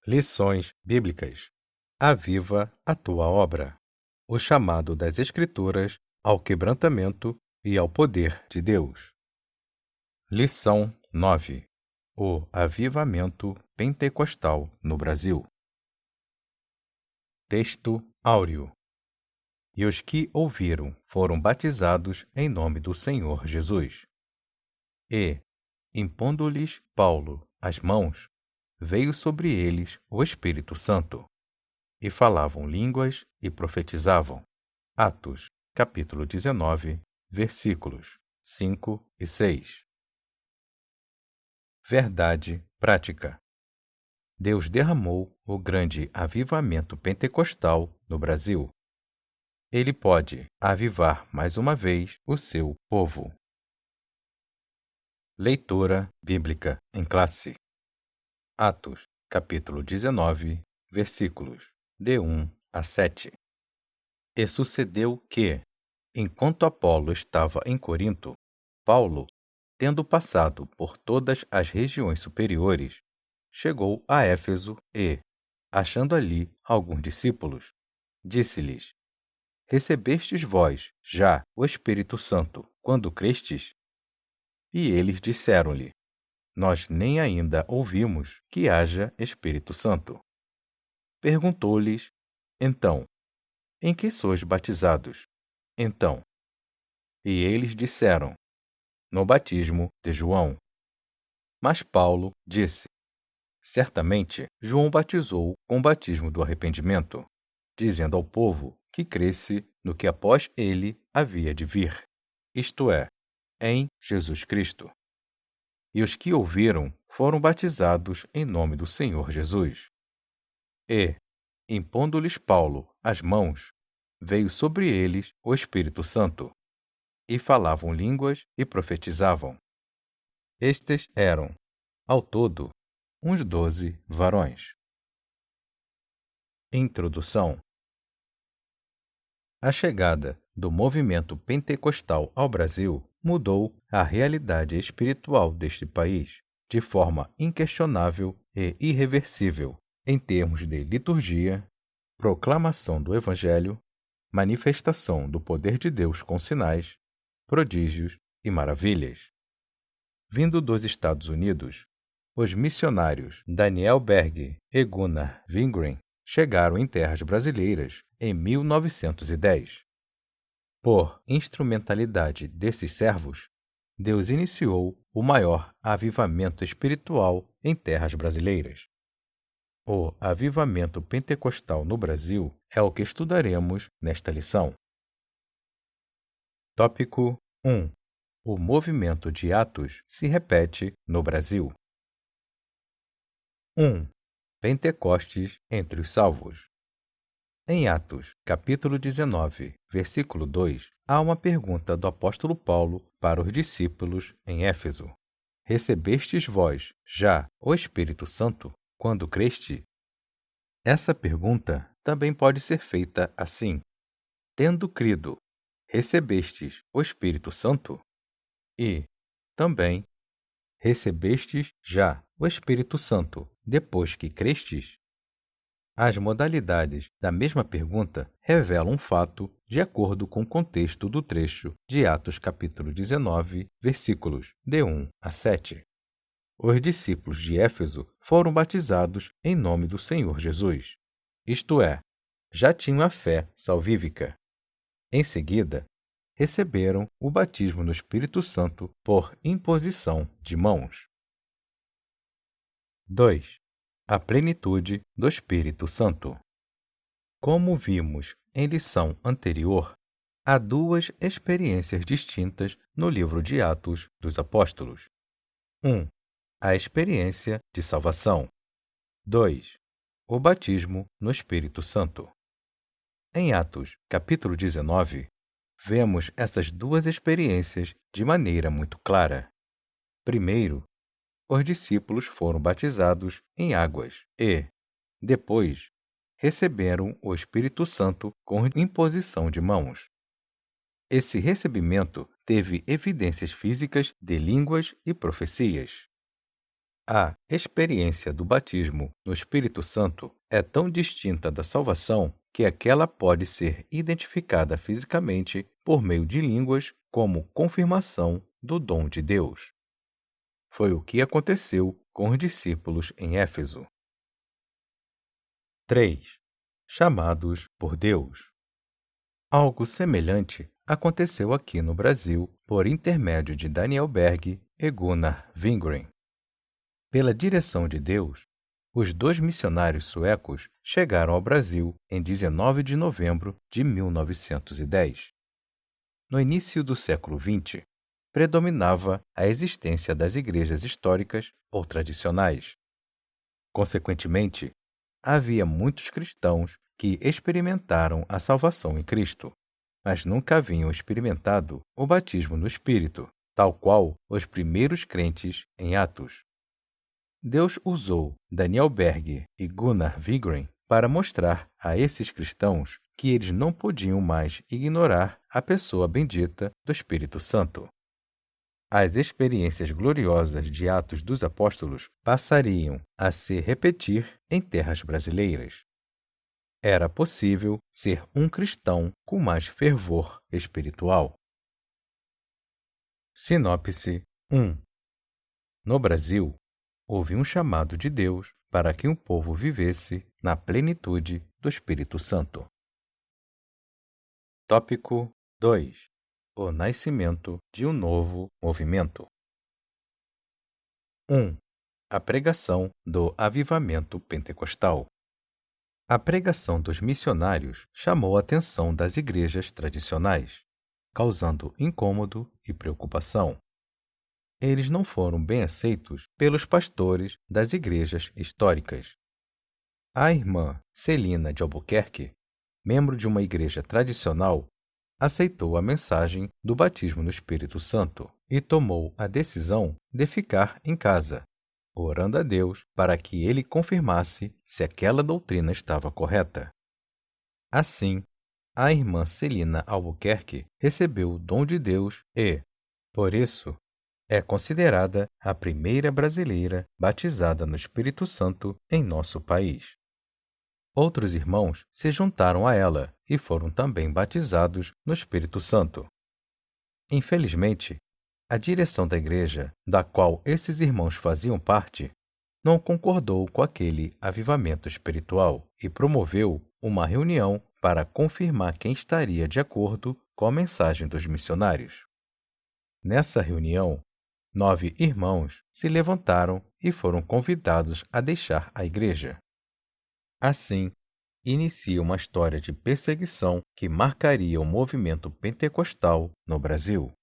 Lições Bíblicas. Aviva a tua obra. O chamado das Escrituras ao quebrantamento e ao poder de Deus. Lição 9. O avivamento pentecostal no Brasil. Texto áureo. E os que ouviram foram batizados em nome do Senhor Jesus. E, impondo-lhes Paulo as mãos, veio sobre eles o Espírito Santo, e falavam línguas e profetizavam. Atos, capítulo 19, versículos 5 e 6. Verdade prática. Deus derramou o grande avivamento pentecostal no Brasil. Ele pode avivar mais uma vez o seu povo. Leitura bíblica em classe. Atos, capítulo 19, versículos de 1 a 7. E sucedeu que, enquanto Apolo estava em Corinto, Paulo, tendo passado por todas as regiões superiores, chegou a Éfeso e, achando ali alguns discípulos, disse-lhes: Recebestes vós já o Espírito Santo quando crestes? E eles disseram-lhe: Nós nem ainda ouvimos que haja Espírito Santo. Perguntou-lhes, então: Em que sois batizados? Então. E eles disseram: No batismo de João. Mas Paulo disse: Certamente João batizou com o batismo do arrependimento, dizendo ao povo que cresce no que após ele havia de vir, isto é, em Jesus Cristo. E os que ouviram foram batizados em nome do Senhor Jesus. E, impondo-lhes Paulo as mãos, veio sobre eles o Espírito Santo, e falavam línguas e profetizavam. Estes eram, ao todo, uns 12 varões. Introdução. A chegada do movimento pentecostal ao Brasil mudou a realidade espiritual deste país de forma inquestionável e irreversível em termos de liturgia, proclamação do Evangelho, manifestação do poder de Deus com sinais, prodígios e maravilhas. Vindo dos Estados Unidos, os missionários Daniel Berg e Gunnar Wingren chegaram em terras brasileiras em 1910. Por instrumentalidade desses servos, Deus iniciou o maior avivamento espiritual em terras brasileiras. O avivamento pentecostal no Brasil é o que estudaremos nesta lição. Tópico 1. O movimento de Atos se repete no Brasil. 1. Pentecostes entre os salvos. Em Atos, capítulo 19, versículo 2, há uma pergunta do apóstolo Paulo para os discípulos em Éfeso. Recebestes vós já o Espírito Santo quando creste? Essa pergunta também pode ser feita assim: tendo crido, recebestes o Espírito Santo? E, também, recebestes já o Espírito Santo depois que crestes? As modalidades da mesma pergunta revelam um fato de acordo com o contexto do trecho de Atos capítulo 19, versículos de 1 a 7. Os discípulos de Éfeso foram batizados em nome do Senhor Jesus, isto é, já tinham a fé salvífica. Em seguida, receberam o batismo no Espírito Santo por imposição de mãos. 2. A plenitude do Espírito Santo. Como vimos em lição anterior, há duas experiências distintas no livro de Atos dos Apóstolos. 1. A experiência de salvação. 2. O batismo no Espírito Santo. Em Atos, capítulo 19, vemos essas duas experiências de maneira muito clara. Primeiro, os discípulos foram batizados em águas e, depois, receberam o Espírito Santo com imposição de mãos. Esse recebimento teve evidências físicas de línguas e profecias. A experiência do batismo no Espírito Santo é tão distinta da salvação que aquela pode ser identificada fisicamente por meio de línguas como confirmação do dom de Deus. Foi o que aconteceu com os discípulos em Éfeso. 3. Chamados por Deus. Algo semelhante aconteceu aqui no Brasil por intermédio de Daniel Berg e Gunnar Wingren. Pela direção de Deus, os dois missionários suecos chegaram ao Brasil em 19 de novembro de 1910. No início do século XX, predominava a existência das igrejas históricas ou tradicionais. Consequentemente, havia muitos cristãos que experimentaram a salvação em Cristo, mas nunca haviam experimentado o batismo no Espírito, tal qual os primeiros crentes em Atos. Deus usou Daniel Berg e Gunnar Wingren para mostrar a esses cristãos que eles não podiam mais ignorar a pessoa bendita do Espírito Santo. As experiências gloriosas de Atos dos Apóstolos passariam a se repetir em terras brasileiras. Era possível ser um cristão com mais fervor espiritual. Sinopse 1. No Brasil, houve um chamado de Deus para que o povo vivesse na plenitude do Espírito Santo. Tópico 2. O nascimento de um novo movimento. 1. A pregação do avivamento pentecostal. A pregação dos missionários chamou a atenção das igrejas tradicionais, causando incômodo e preocupação. Eles não foram bem aceitos pelos pastores das igrejas históricas. A irmã Celina de Albuquerque, membro de uma igreja tradicional, aceitou a mensagem do batismo no Espírito Santo e tomou a decisão de ficar em casa, orando a Deus para que ele confirmasse se aquela doutrina estava correta. Assim, a irmã Celina Albuquerque recebeu o dom de Deus e, por isso, é considerada a primeira brasileira batizada no Espírito Santo em nosso país. Outros irmãos se juntaram a ela e foram também batizados no Espírito Santo. Infelizmente, a direção da igreja, da qual esses irmãos faziam parte, não concordou com aquele avivamento espiritual e promoveu uma reunião para confirmar quem estaria de acordo com a mensagem dos missionários. Nessa reunião, 9 irmãos se levantaram e foram convidados a deixar a igreja. Assim, inicia uma história de perseguição que marcaria o movimento pentecostal no Brasil.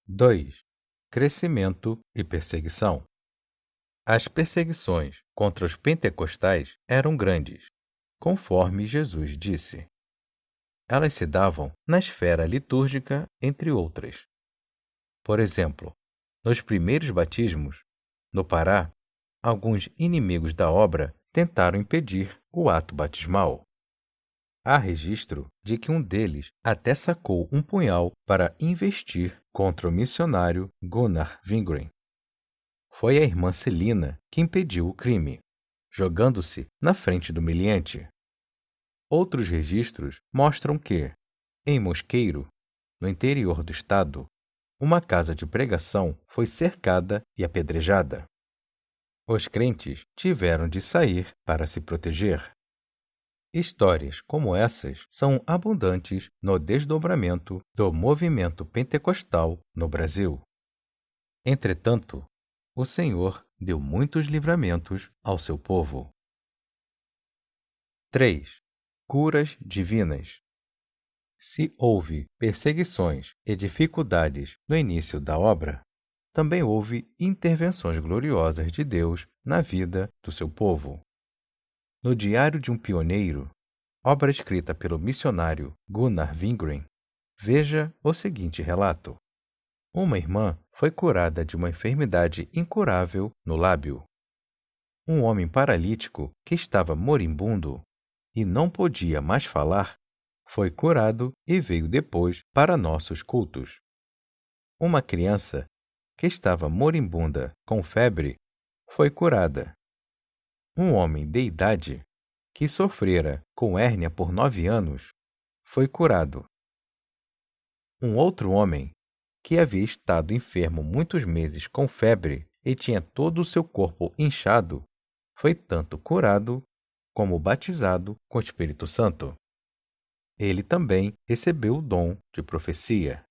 2. Crescimento e perseguição. As perseguições contra os pentecostais eram grandes, conforme Jesus disse. Elas se davam na esfera litúrgica, entre outras. Por exemplo, nos primeiros batismos, no Pará, alguns inimigos da obra tentaram impedir o ato batismal. Há registro de que um deles até sacou um punhal para investir contra o missionário Gunnar Wingren. Foi a irmã Celina que impediu o crime, jogando-se na frente do meliante. Outros registros mostram que, em Mosqueiro, no interior do estado, uma casa de pregação foi cercada e apedrejada. Os crentes tiveram de sair para se proteger. Histórias como essas são abundantes no desdobramento do movimento pentecostal no Brasil. Entretanto, o Senhor deu muitos livramentos ao seu povo. 3. Curas divinas. Se houve perseguições e dificuldades no início da obra, também houve intervenções gloriosas de Deus na vida do seu povo. No Diário de um Pioneiro, obra escrita pelo missionário Gunnar Wingren, veja o seguinte relato. Uma irmã foi curada de uma enfermidade incurável no lábio. Um homem paralítico que estava moribundo e não podia mais falar, foi curado e veio depois para nossos cultos. Uma criança que estava moribunda com febre, foi curada. Um homem de idade, que sofrera com hérnia por 9 anos, foi curado. Um outro homem, que havia estado enfermo muitos meses com febre e tinha todo o seu corpo inchado, foi tanto curado como batizado com o Espírito Santo. Ele também recebeu o dom de profecia.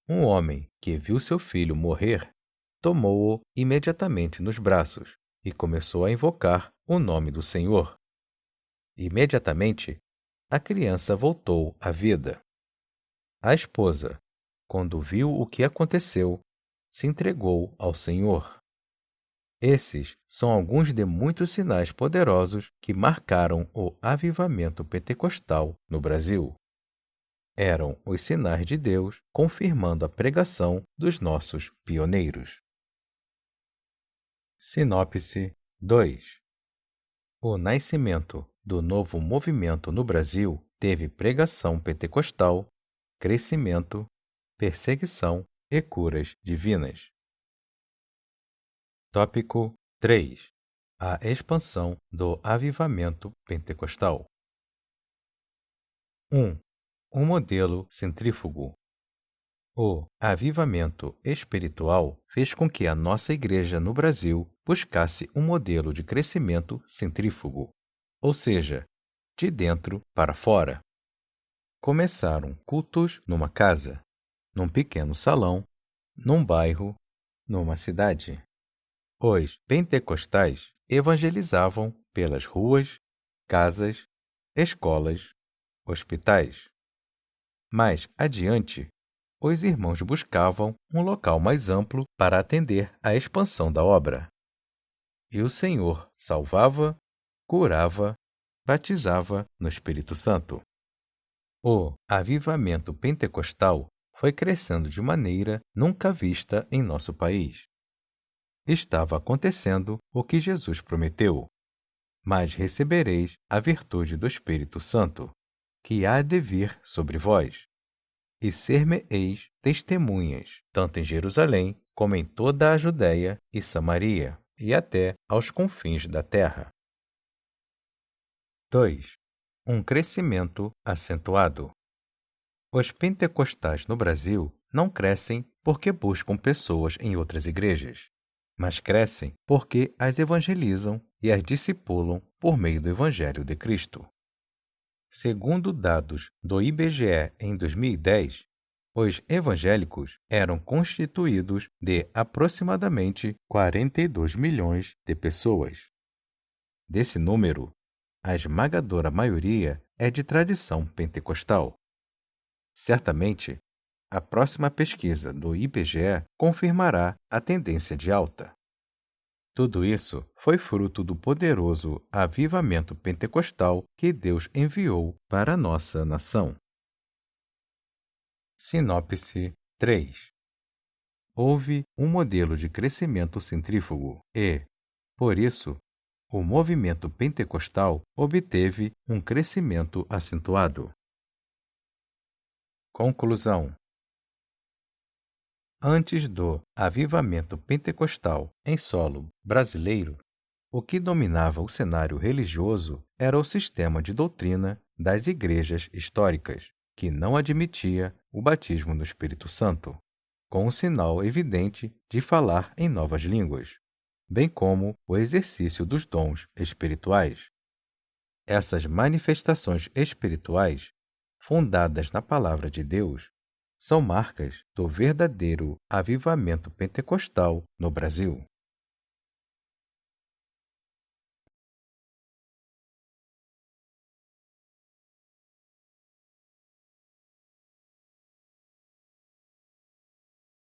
Um homem que viu seu filho morrer, tomou-o imediatamente nos braços e começou a invocar o nome do Senhor. Imediatamente, a criança voltou à vida. A esposa, quando viu o que aconteceu, se entregou ao Senhor. Esses são alguns de muitos sinais poderosos que marcaram o avivamento pentecostal no Brasil. Eram os sinais de Deus confirmando a pregação dos nossos pioneiros. Sinopse 2. O nascimento do novo movimento no Brasil teve pregação pentecostal, crescimento, perseguição e curas divinas. Tópico 3. A expansão do avivamento pentecostal. 1. Um modelo centrífugo. O avivamento espiritual fez com que a nossa igreja no Brasil buscasse um modelo de crescimento centrífugo, ou seja, de dentro para fora. Começaram cultos numa casa, num pequeno salão, num bairro, numa cidade. Os pentecostais evangelizavam pelas ruas, casas, escolas, hospitais. Mais adiante, os irmãos buscavam um local mais amplo para atender à expansão da obra. E o Senhor salvava, curava, batizava no Espírito Santo. O avivamento pentecostal foi crescendo de maneira nunca vista em nosso país. Estava acontecendo o que Jesus prometeu: mas recebereis a virtude do Espírito Santo, que há de vir sobre vós, e ser-me-eis testemunhas, tanto em Jerusalém, como em toda a Judéia e Samaria, e até aos confins da terra. 2. Um crescimento acentuado. Os pentecostais no Brasil não crescem porque buscam pessoas em outras igrejas, mas crescem porque as evangelizam e as discipulam por meio do Evangelho de Cristo. Segundo dados do IBGE em 2010, os evangélicos eram constituídos de aproximadamente 42 milhões de pessoas. Desse número, a esmagadora maioria é de tradição pentecostal. Certamente, a próxima pesquisa do IBGE confirmará a tendência de alta. Tudo isso foi fruto do poderoso avivamento pentecostal que Deus enviou para a nossa nação. Sinopse 3. Houve um modelo de crescimento centrífugo e, por isso, o movimento pentecostal obteve um crescimento acentuado. Conclusão. Antes do avivamento pentecostal em solo brasileiro, o que dominava o cenário religioso era o sistema de doutrina das igrejas históricas, que não admitia o batismo no Espírito Santo, com o sinal evidente de falar em novas línguas, bem como o exercício dos dons espirituais. Essas manifestações espirituais, fundadas na Palavra de Deus, são marcas do verdadeiro avivamento pentecostal no Brasil.